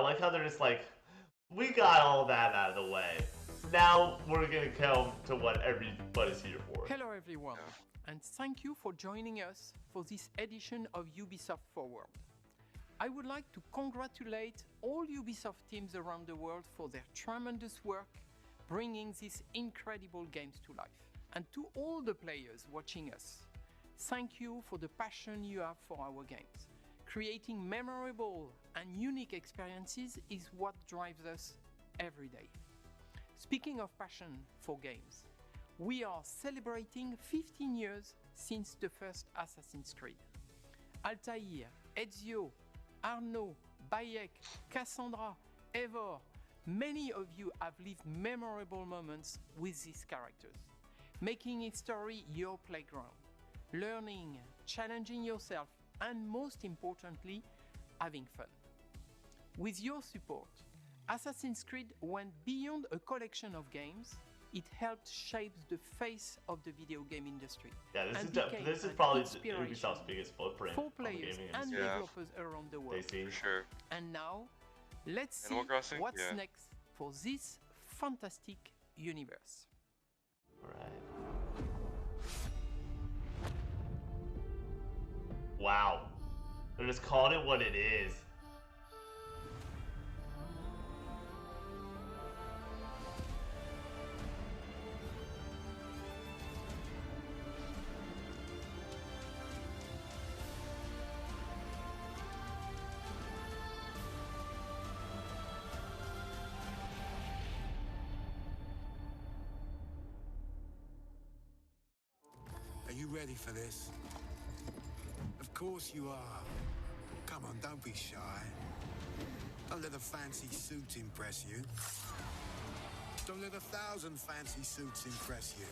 like how they're just like, we got all that out of the way. Now we're gonna come to what everybody's here for. Hello everyone, and thank you for joining us for this edition of Ubisoft Forward. I would like to congratulate all Ubisoft teams around the world for their tremendous work bringing these incredible games to life. And to all the players watching us, thank you for the passion you have for our games. Creating memorable and unique experiences is what drives us every day. Speaking of passion for games, we are celebrating 15 years since the first Assassin's Creed. Altair, Ezio, Arnaud, Bayek, Cassandra, Eivor, many of you have lived memorable moments with these characters, making history your playground, learning, challenging yourself, and most importantly, having fun. With your support, Assassin's Creed went beyond a collection of games. It helped shape the face of the video game industry. Yeah, this is probably Ubisoft's biggest footprint for players and developers around the world. For sure. And now, let's see what's next for this fantastic universe. Alright. Wow. They're just calling it what it is. Are you ready for this? Of course you are. Come on, don't be shy. Don't let a fancy suit impress you. Don't let 1,000 fancy suits impress you.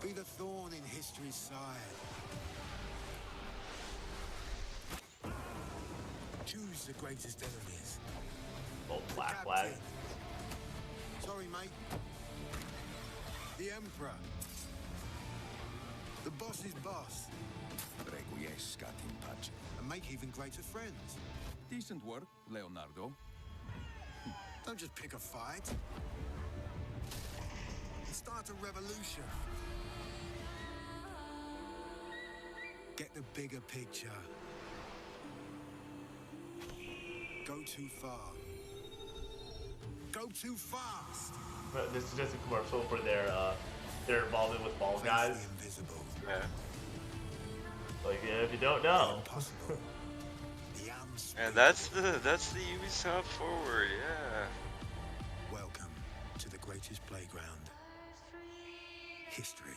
Be the thorn in history's side. Choose the greatest enemies. Oh, black flag. Sorry, mate. The Emperor. The boss's boss. Requiescat in pace. And make even greater friends. Decent work, Leonardo. Don't just pick a fight. Start a revolution. Get the bigger picture. Go too far. Go too fast. This is just a commercial for their involvement with Fall Guys. Yeah. Like, yeah, if you don't know. And that's the Ubisoft Forward, yeah. Welcome to the greatest playground. History.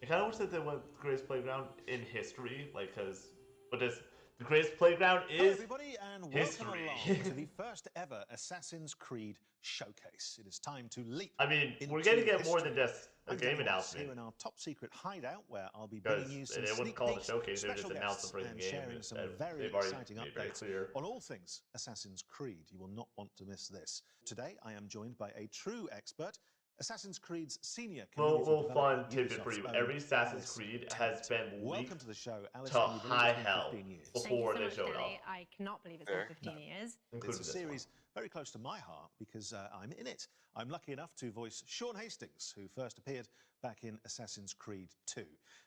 I kind of wish that they went the greatest playground in history, like, because the greatest playground is Hello everybody, and history. welcome along to the first ever Assassin's Creed showcase. It is time to leap. I mean, we're going to get more than just a game announcement. Here in our top secret hideout, where I'll be bringing you some sneak peeks, special guests, and sharing some very exciting updates on all things Assassin's Creed. You will not want to miss this. Today, I am joined by a true expert, Assassin's Creed's senior little fun tidbit for you. Every Assassin's Creed has been leaked to high hell before they showed up. I cannot believe it's been 15 years. It's a series very close to my heart because I'm in it. I'm lucky enough to voice Sean Hastings, who first appeared back in Assassin's Creed 2.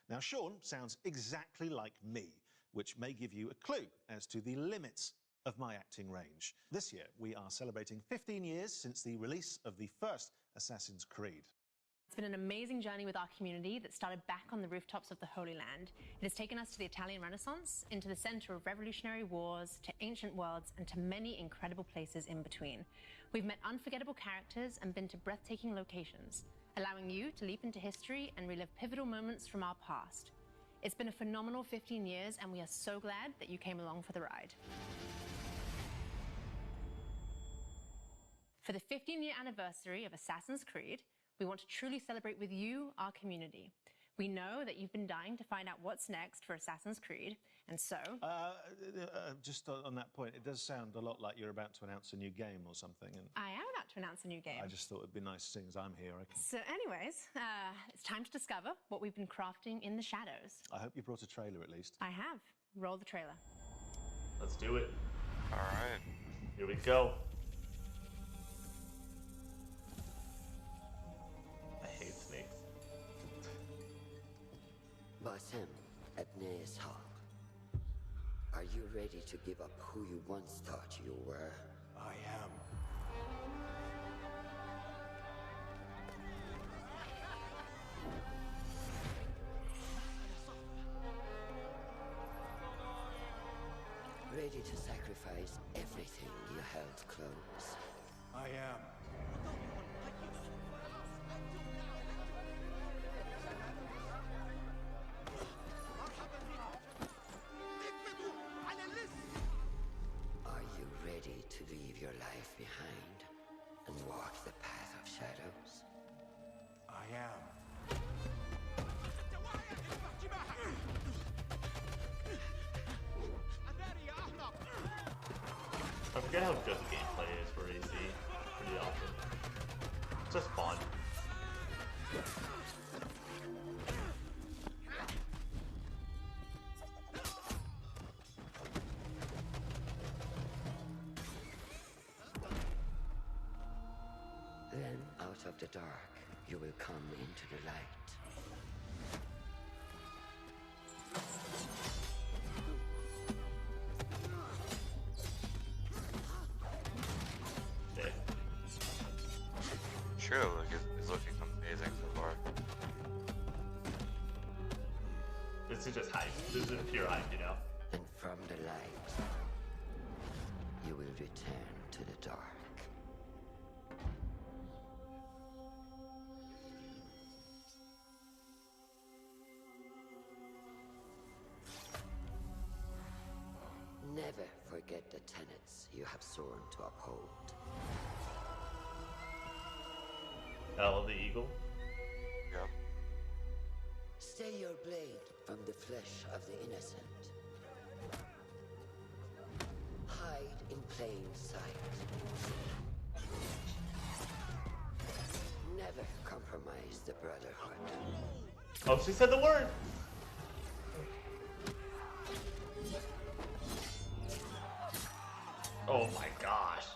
Now, Sean sounds exactly like me, which may give you a clue as to the limits of my acting range. This year, we are celebrating 15 years since the release of the first Assassin's Creed. It's been an amazing journey with our community that started back on the rooftops of the Holy Land. It has taken us to the Italian Renaissance, into the center of revolutionary wars, to ancient worlds, and to many incredible places in between. We've met unforgettable characters and been to breathtaking locations, allowing you to leap into history and relive pivotal moments from our past. It's been a phenomenal 15 years, and we are so glad that you came along for the ride. For the 15-year anniversary of Assassin's Creed, we want to truly celebrate with you, our community. We know that you've been dying to find out what's next for Assassin's Creed, and so... Just on that point, it does sound a lot like you're about to announce a new game or something. And I am out to announce a new game. I just thought it'd be nice seeing as I'm here. So anyways, it's time to discover what we've been crafting in the shadows. I hope you brought a trailer at least. I have. Roll the trailer. Let's do it. All right. Here we go. I hate snakes. Basim Ebnes Haq, are you ready to give up who you once thought you were? I am. Ready to sacrifice everything you held close? I am. Are you ready to leave your life behind and walk the path of shadows? I am. I forget how good the gameplay is for AC pretty often. It's just fun. Then, out of the dark, you will come into the light. Okay. Trailer is looking amazing so far. This is just hype. This is pure hype, you know? And from the light, you will return to the dark. Never forget the tenets you have sworn to uphold. Oh, the eagle. Yep. Stay your blade from the flesh of the innocent. Hide in plain sight. Never compromise the Brotherhood. Oh, she said the word! Oh my gosh.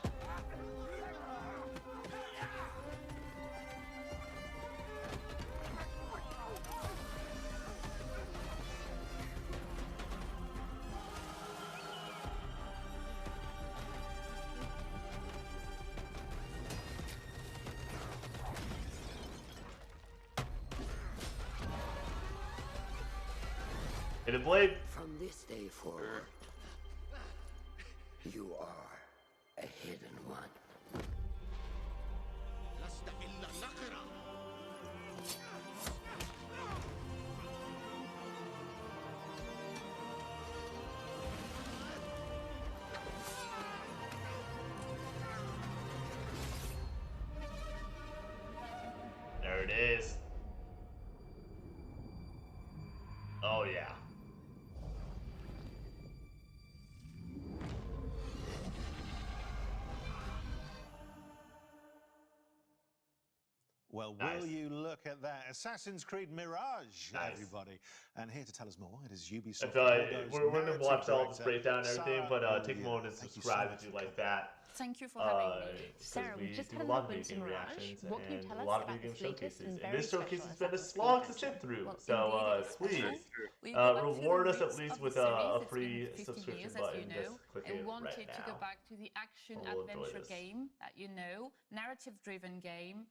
Hit a blade. From this day forward, you are a hidden one. There it is. Oh yeah. Well, Nice. will you look at that? Assassin's Creed Mirage, Nice. everybody. And here to tell us more, it is Ubisoft. I feel like Forward's we're going to narrative watch all this director, breakdown and everything, but Sarah. take a moment to Thank you subscribe so if you much. like that. Thank you for having me. Sarah, We we just do had a a lot of look video game into Mirage. reactions What can you and tell a us lot of about video game this latest showcases. and And very this showcase special has been a Assassin's slog Creed to sit through. Well, So indeed, it's please special. We go back to the reward us at roots least of with the a series. It's free been 15 subscription years, button. as you know, Just click and it wanted right to go now. back to the action We'll enjoy adventure this. game that you know, narrative-driven game.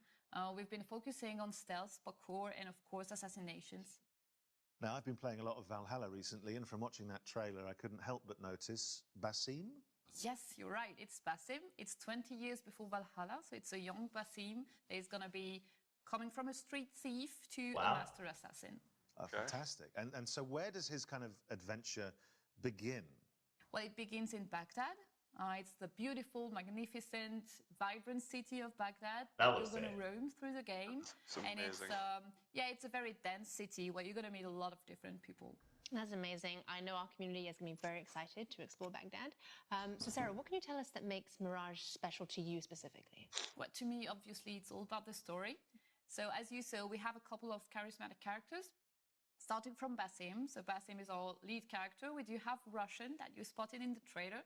We've been focusing on stealth, parkour, and of course, assassinations. Now, I've been playing a lot of Valhalla recently, and from watching that trailer, I couldn't help but notice Basim. Yes, you're right. It's Basim. It's 20 years before Valhalla, so it's a young Basim that is going to be coming from a street thief to Wow. a master assassin. Fantastic. And so where does his kind of adventure begin? Well, it begins in Baghdad. It's the beautiful, magnificent, vibrant city of Baghdad. That You're was going to sick. roam through the game, It's and it's amazing. it's a very dense city where you're going to meet a lot of different people. That's amazing. I know our community is going to be very excited to explore Baghdad. So Sarah, what can you tell us that makes Mirage special to you specifically? Well, to me, obviously, it's all about the story. So as you saw, we have a couple of charismatic characters, starting from Basim. So Basim is our lead character. We do have Roshan that you spotted in the trailer.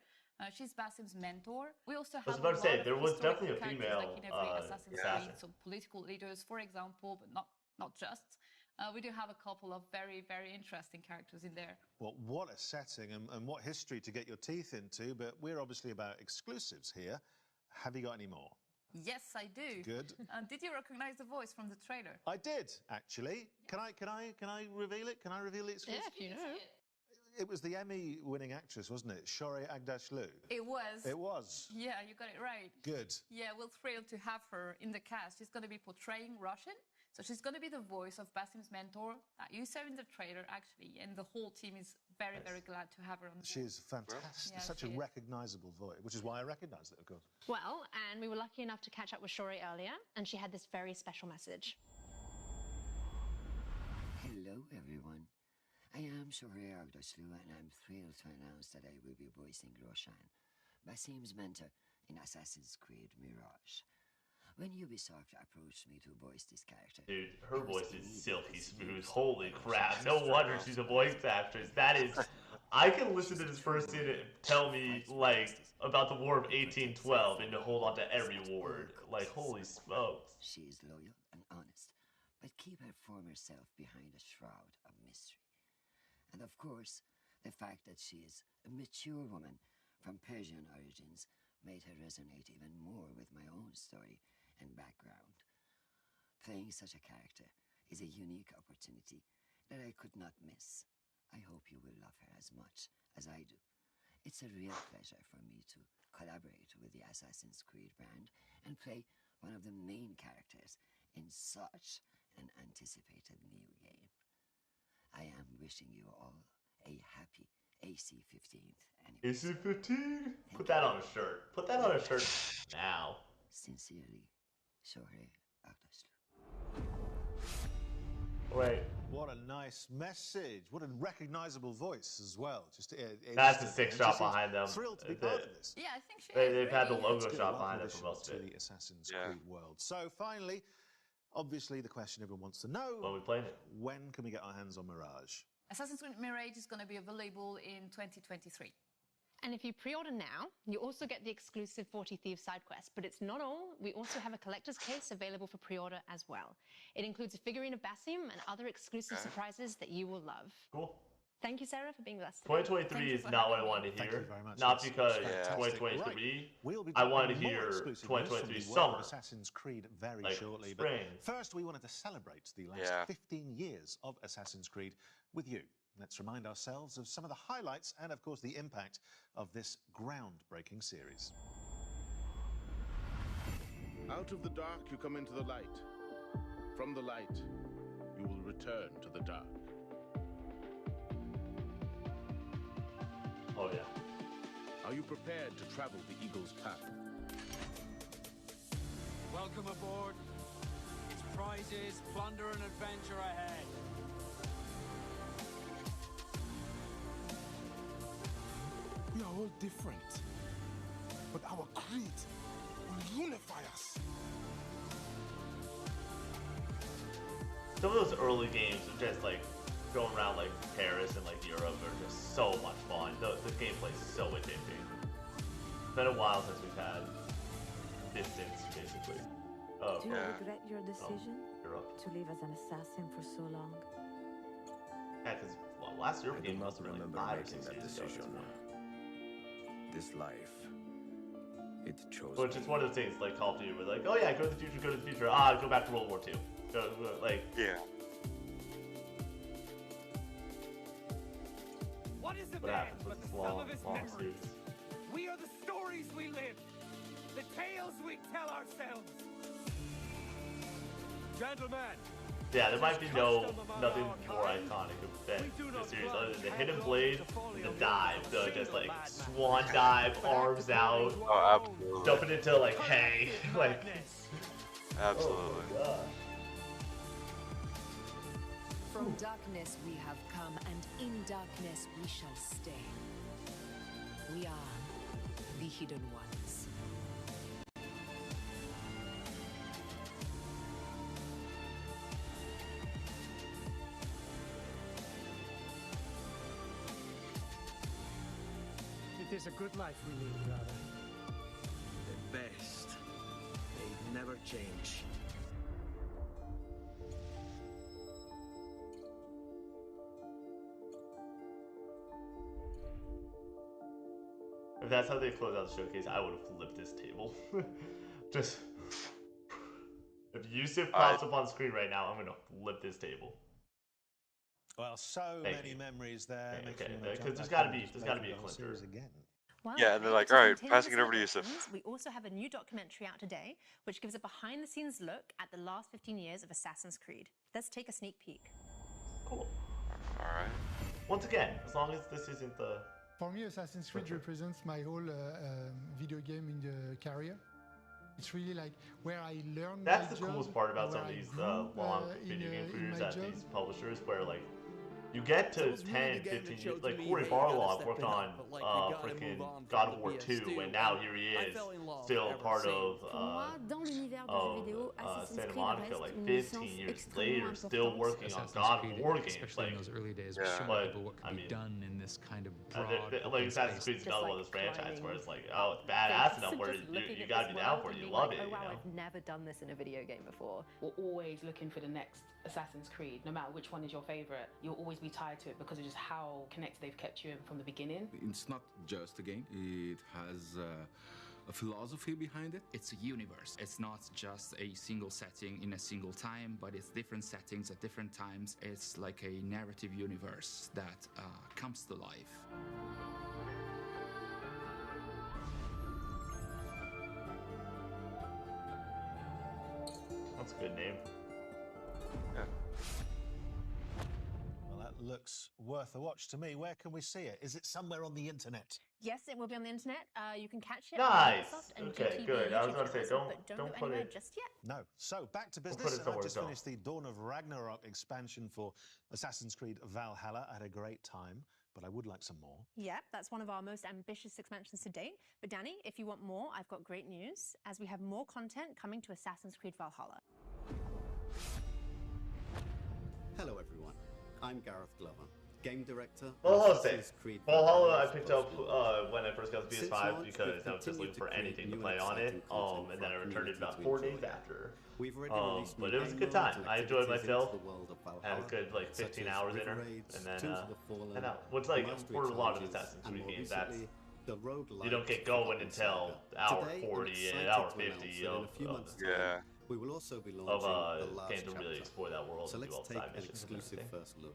She's Basim's mentor. We also have I was about to say, there was definitely a female like in every Assassin's assassin. Creed, so political leaders, for example, but not just. We do have a couple of very, very interesting characters in there. Well, what a setting and what history to get your teeth into, but we're obviously about exclusives here. Have you got any more? Yes, I do. Good. Did you recognize the voice from the trailer? I did, actually. Yes. Can I reveal it? Can I reveal the exclusive? Yeah, if you know. It was the Emmy-winning actress, wasn't it? Shorey Aghdashloo. It was. It was. Yeah, you got it right. Good. Yeah, we're thrilled to have her in the cast. She's going to be portraying Roshan. So she's going to be the voice of Basim's mentor that you saw in the trailer, actually. And the whole team is very, very glad to have her on board. She's fantastic. Yeah, such a recognisable voice, which is why I recognised it, of course. Well, and we were lucky enough to catch up with Shorey earlier, and she had this very special message. Hello, everyone. I am Shorey Aghdashloo, and I'm thrilled to announce that I will be voicing Roshan, Basim's mentor in Assassin's Creed Mirage. When Ubisoft approached me to voice this character... Dude, her voice is silky smooth. Holy crap. No wonder she's a voice actress. That is... I can listen to this person tell me, like, about the War of 1812 and to hold on to every word. Like, holy smokes. She is loyal and honest, but keep her former self behind a shroud of mystery. And of course, the fact that she is a mature woman from Persian origins made her resonate even more with my own story and background. Playing such a character is a unique opportunity that I could not miss. I hope you will love her as much as I do. It's a real pleasure for me to collaborate with the Assassin's Creed brand and play one of the main characters in such an anticipated new game. I am wishing you all a happy AC-15th anniversary. AC-15? Put that on a shirt. Put that on a shirt now. Sincerely, Shorey Aghdashloo. Wait. What a nice message. What a recognisable voice as well. Just that's a sick shot behind them. Thrilled to be part of this. Yeah, I think they've had the logo shot behind them for most of it. To the Assassin's Creed world. So finally, obviously the question everyone wants to know. When are we playing it? When can we get our hands on Mirage? Assassin's Creed Mirage is going to be available in 2023. And if you pre-order now, you also get the exclusive 40 Thieves side quest. But it's not all. We also have a collector's case available for pre-order as well. It includes a figurine of Basim and other exclusive surprises that you will love. Cool. Thank you, Sarah, for being with us today. 2023 is not what I wanted to hear. Not because 2023. I wanted to hear 2023 summer. Assassin's Creed very like shortly. Spring. But first, we wanted to celebrate the last 15 years of Assassin's Creed with you. Let's remind ourselves of some of the highlights and, of course, the impact of this groundbreaking series. Out of the dark, you come into the light. From the light, you will return to the dark. Oh, yeah. Are you prepared to travel the Eagle's path? Welcome aboard. It's prizes, plunder, and adventure ahead. We are all different, but our creed will unify us. Some of those early games are just like going around like Paris and like Europe are just so much fun. The gameplay is so addicting. It's been a while since we've had distance, basically. Oh, Do you regret your decision to live as an assassin for so long? Yeah, because last year game must have been like 5 or 6 years ago. This life, it chose. Which is one of the things like Call of Duty, where like, oh yeah, go to the future, go to the future. Ah, go back to World War II. Go like. Yeah. What is the What man happens but with the this sum long, of his long memories? series? We are the stories we live, the tales we tell ourselves. Gentlemen. Yeah, there might be nothing more iconic than this series other than the hidden blade, the dive, the just like swan dive, arms out, jumping into like hay, like. Absolutely. Oh my gosh. From darkness we have come, and in darkness we shall stay. We are the Hidden Ones. It is a good life we lead, brother. The best. They never change. If that's how they close out the showcase, I would have flipped this table. Just if Yusuf pops up on screen right now, I'm gonna flip this table. Well, so many memories there. Okay, because there's got to be a clincher. Well, Yeah, and they're like, to all right, continue passing the it over to Yusuf. celebrations, we also have a new documentary out today, which gives a behind-the-scenes look at the last 15 years of Assassin's Creed. Let's take a sneak peek. Cool. All right. Once again, as long as this isn't the... For me, Assassin's Creed represents my whole video game in the career. It's really like where I learned. That's the coolest part about some of these long video game careers at these publishers, where like you get to 10, 15 years. Like Corey Barlog worked on freaking God of War 2, and now here he is, still part of Santa Monica. Like 15 years later, still working on God of War games. Especially in those early days, But people what could be done in this kind of broad. like Assassin's Creed's another one of those franchises where it's like, oh, it's badass enough where you gotta be down for it. You love it. Oh wow, You know? I've never done this in a video game before. We're always looking for the next Assassin's Creed. No matter which one is your favorite, you'll always be tied to it because of just how connected they've kept you in from the beginning. It's not just a game, it has a philosophy behind it. It's a universe. It's not just a single setting in a single time, but it's different settings at different times. It's like a narrative universe that comes to life. That's a good name. Yeah. Well, that looks worth a watch to me. Where can we see it? Is it somewhere on the internet? Yes, it will be on the internet. You can catch it Nice. on Ubisoft and Okay, GTV good. I was YouTube about to say, channels, don't but don't put go anywhere it- just yet. No. So back to We'll business. put it I've somewhere just else. finished the Dawn of Ragnarok expansion for Assassin's Creed Valhalla. I had a great time, but I would like some more. Yep, that's one of our most ambitious expansions to date. But Danny, if you want more, I've got great news, as we have more content coming to Assassin's Creed Valhalla. Hello everyone, I'm Gareth Glover, game director of Valhalla Assassin's Creed Valhalla I picked up when I first got the PS5 because I was just looking for anything to play on it. And then I returned it about 4 days after. But it was a good time. I enjoyed myself. Had a good like 15 hours in her, and then and out. What's like for a lot of Assassin's Creed games, that's you don't get going until hour 40 and hour 50 of we will also be launching the last games to really chapter. explore that world So and let's do all the take side an missions and exclusive everything. first look.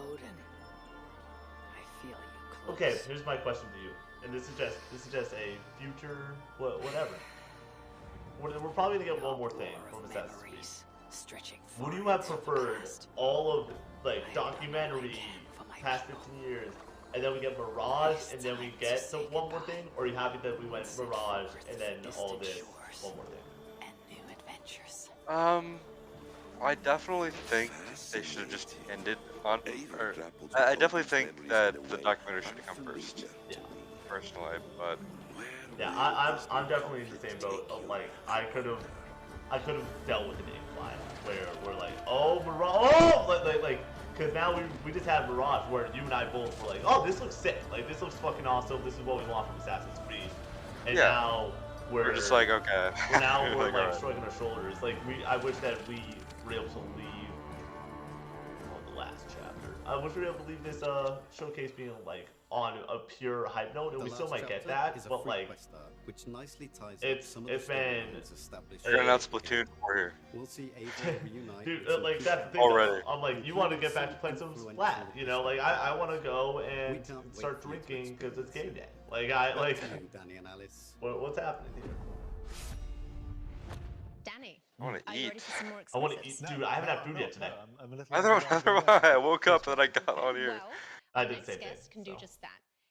Odin, I feel you close. Okay, here's my question to you, and this is just a future whatever. We're probably gonna get one more thing from Assassin's Creed. Would you have preferred all of like documentary past 15 years, and then we get Mirage, and then we get the one more thing, or are you happy that we went Mirage and then all this one more thing? I definitely think they should have just ended on. Or, I definitely think that the documentary should have come first. Yeah. Personally, but yeah, I'm definitely in the same boat. Of like I could have dealt with an incline where we're like, oh Mirage, like. Because now we just have Mirage where you and I both were like, oh, this looks sick. Like, this looks fucking awesome. This is what we want from Assassin's Creed. And now we're just like, okay. Now we're Like, like alright. shrugging our shoulders. Like, I wish that we were able to leave the last chapter. I wish we were able to leave this showcase being like on a pure hype note, and we still might get that, but like, which nicely ties it's been. They're gonna announce Splatoon 4 here. We'll see Ava reunite. Dude, like that's the thing. Already. I'm like, you want to get back to playing some Splat, you know? Like I want to go and start drinking because it's game day. Like Danny and Alice. What's happening here? Danny, I want to are you ready eat. for some more I want to eat, exclusives? dude. I haven't had food yet tonight. Neither am I. I woke up and I got on here. Well, I our did next the same thing. guest can do just that.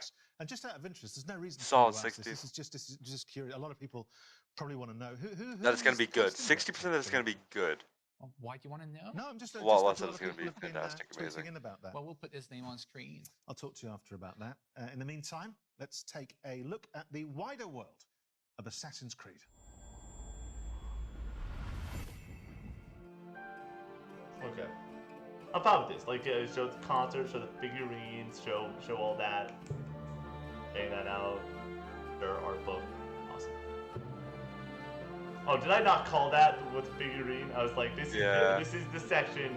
works. And just out of interest, there's no reason Solid to ask this. 60s. This is just curious. A lot of people probably want to know who That it's going to is be good. casting 60% that it's going to be good. Well, why do you want to know? No, I'm just. Well, just said a lot it's of going to be people have been fantastic, amazing. tweeting in about that. Well, we'll put his name on screen. I'll talk to you after about that. In the meantime, let's take a look at the wider world of Assassin's Creed. Okay. I'm fine with this. Like, show the concert, show the figurines, show all that. Hang that out. Their art book. Awesome. Oh, did I not call that with figurine? I was like, this is the section.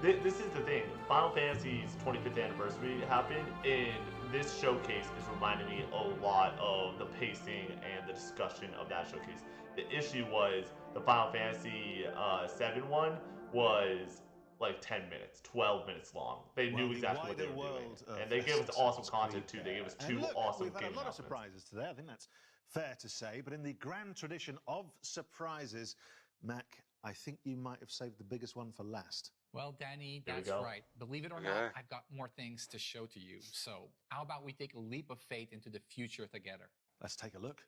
This is the thing. Final Fantasy's 25th anniversary happened, and this showcase is reminding me a lot of the pacing and the discussion of that showcase. The issue was the Final Fantasy 7 one was like 10 minutes, 12 minutes long. They knew exactly what they were doing. And they gave us awesome content too. They gave us two awesome we've had game a lot of surprises today. I think that's fair to say. But in the grand tradition of surprises, Mac, I think you might have saved the biggest one for last. Well, Danny, that's right. Believe it or not, I've got more things to show to you. So how about we take a leap of faith into the future together? Let's take a look.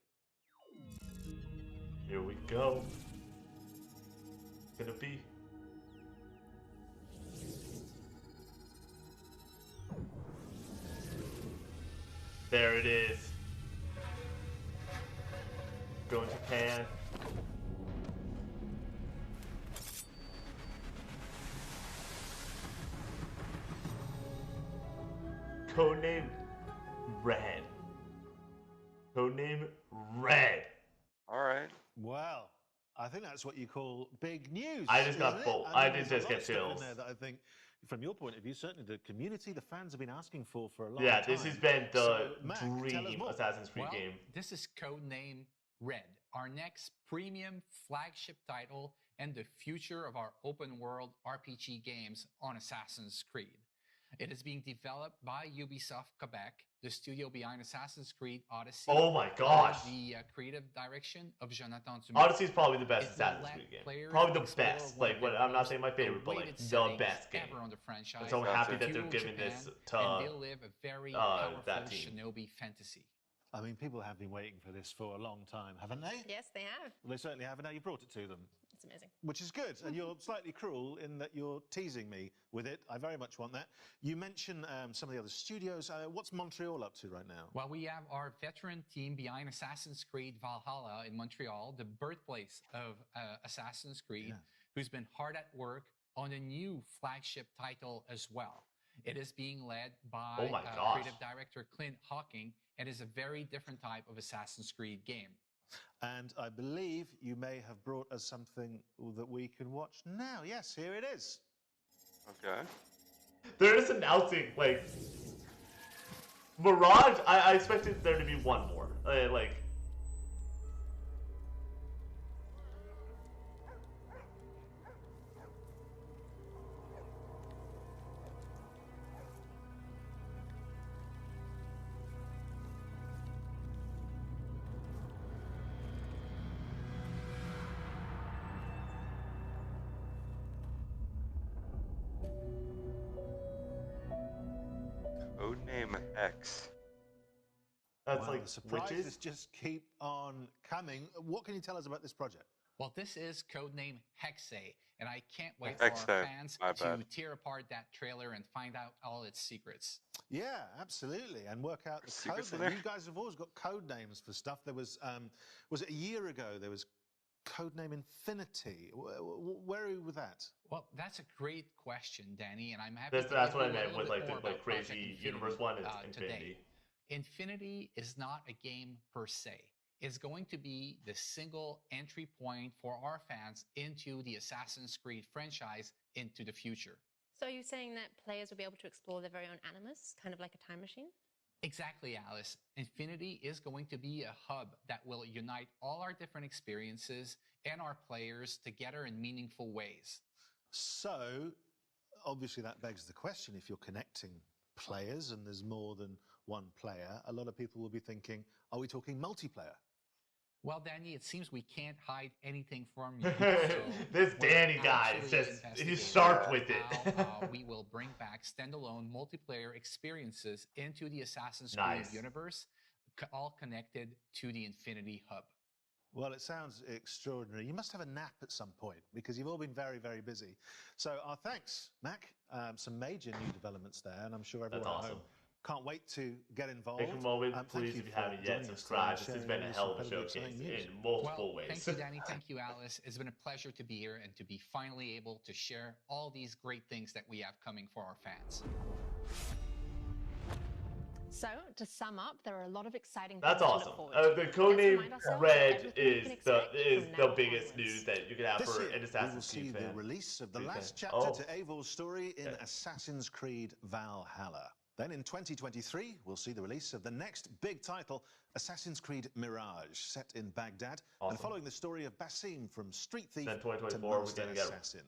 Here we go. Gonna be. There it is. Going to Japan. Codename Red. Codename Red. All right. Well, I think that's what you call big news. I just got full. I did just get chills. There that I think, from your point of view, certainly the community, the fans have been asking for a long time. Yeah, this has been the So, Mac, tell us dream more. Assassin's Creed game. This is Codename Red, our next premium flagship title and the future of our open world RPG games on Assassin's Creed. It is being developed by Ubisoft Quebec, the studio behind Assassin's Creed Odyssey. Oh my gosh. Under the creative direction of Jonathan Dumas. Odyssey is probably the best Assassin's Creed game. Probably the best. Like, I'm not saying my favorite, but like the best game. Ever on the franchise. I'm so happy that they're giving this to and they'll live a very powerful that team. shinobi fantasy. I mean, people have been waiting for this for a long time, haven't they? Yes, they have. Well, they certainly have, and now you brought it to them. It's amazing. Which is good, and you're slightly cruel in that you're teasing me with it. I very much want that. You mentioned some of the other studios. What's Montreal up to right now? Well, we have our veteran team behind Assassin's Creed Valhalla in Montreal, the birthplace of Assassin's Creed, who's been hard at work on a new flagship title as well. It is being led by creative director Clint Hawking, and is a very different type of Assassin's Creed game. And I believe you may have brought us something that we can watch now. Yes, here it is. Okay. They're just announcing, like, Mirage. I expected there to be one more. Like. Codename X. That's like the surprises just keep on coming. What can you tell us about this project? Well, this is Codename Hexay, and I can't wait Hexay. for our fans My to bad. tear apart that trailer and find out all its secrets. Yeah, absolutely, and work out the code Secrets in name. there? You guys have always got code names for stuff. There was it a year ago? There was Codename Infinity. Where are you with that? Well, that's a great question, Danny, and I'm happy to That's give what I you a meant little with bit like more the about Project crazy Infinity, universe one. It's today. Infinity. Infinity is not a game per se. It's going to be the single entry point for our fans into the Assassin's Creed franchise into the future. So are you saying that players will be able to explore their very own animus, kind of like a time machine? Exactly, Alice. Infinity is going to be a hub that will unite all our different experiences and our players together in meaningful ways. So, obviously, that begs the question: if you're connecting players and there's more than one player, a lot of people will be thinking, "Are we talking multiplayer?" Well, Danny, it seems we can't hide anything from you. This Danny guy is he's sharp with it. How, we will bring back standalone multiplayer experiences into the Assassin's Creed universe, all connected to the Infinity Hub. Well, it sounds extraordinary. You must have a nap at some point because you've all been very, very busy. So our thanks, Mac. Some major new developments there, and I'm sure everyone at home Can't wait to get involved. Take a moment, Thank please, you if you for haven't joining yet, us subscribe. today This has and been a sharing hell of a some incredibly showcase exciting news. in multiple ways. Thank you, Danny. Thank you, Alice. It's been a pleasure to be here and to be finally able to share all these great things that we have coming for our fans. So, to sum up, there are a lot of exciting That's things awesome. to look forward to. The Codename Let's remind ourselves Red of everything we is can the expect from now biggest onwards. news that you can have This for year, an we will Assassin's see Creed the fan. release of the Creed last fan. chapter Oh. to Eivor's story in Yeah. Assassin's Creed Valhalla. Then in 2023, we'll see the release of the next big title, Assassin's Creed Mirage, set in Baghdad, Awesome. and following the story of Basim from Street Thief Then to 2024, we're Master gonna get Assassin.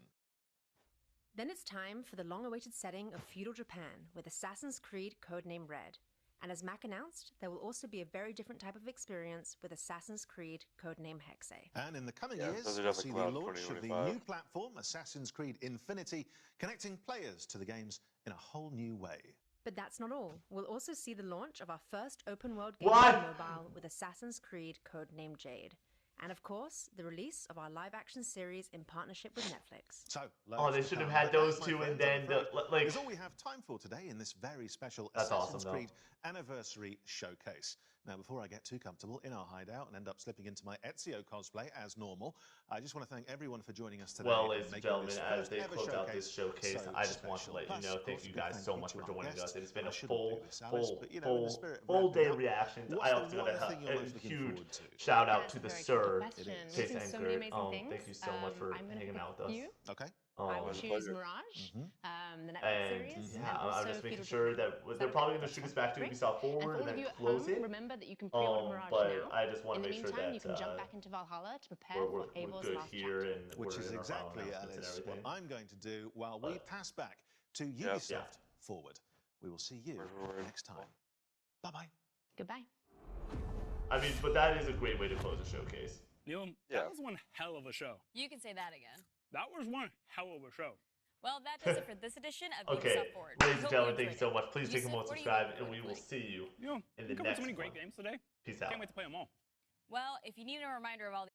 Then it's time for the long-awaited setting of feudal Japan with Assassin's Creed Codename Red. And as Mac announced, there will also be a very different type of experience with Assassin's Creed Codename Hexay. And in the coming Yeah, years, those are we'll definitely see the cloud launch of the 2025. new platform, Assassin's Creed Infinity, connecting players to the games in a whole new way. But that's not all. We'll also see the launch of our first open-world game What? on mobile with Assassin's Creed Codename Jade. And of course, the release of our live-action series in partnership with Netflix. So, Oh, they should have had those two and then like. is all we have time for today in this very special That's Assassin's awesome, though. Creed anniversary showcase. Now, before I get too comfortable in our hideout and end up slipping into my Ezio cosplay as normal, I just want to thank everyone for joining us today. Well, and ladies and making gentlemen, this as first they ever close out this showcase, so I just want to special. let you Plus, know, of thank course, you a big guys thank so you much to for our joining guest. us. It has been I a shouldn't do this, Alice, but, you know, in the spirit of full day wrapping up, reaction. what's I the also got one thing you're a most looking huge forward to? shout out That's to a the very Sir, good question. We've Chase seen so Anchor. many amazing things. Thank you so much for I'm gonna hanging pick out with us. you. Okay. I will it's a choose pleasure. Mirage, the Netflix And series, yeah, and I'm also just making Feudal sure Japan. that they're probably going to shoot us back to Great. Ubisoft And Forward for all and of then you at close home, it. remember that you can pre-order Mirage But now. I just want In to the make sure meantime, that you can jump back into Valhalla to prepare we're for Eivor's good last here chapter. and Which we're is in our final exactly, announcements and Alice, what everything. I'm going to do while we pass back to Ubisoft Forward. We will see you next time. Bye-bye. Goodbye. I mean, but that is a great way to close a showcase. Neil, Yeah. that was one hell of a show. You can say that again. That was one hell of a show. Well, that does it for this edition of Okay, Ubisoft Forward. ladies and Hope gentlemen, you thank you enjoyed so much. Please take a Yusuf, moment, what do you subscribe, think and we're we gonna will play? see you You know, in we the covered next so many one. great games today. Peace out. Can't wait to play them all. Well, if you need a reminder of all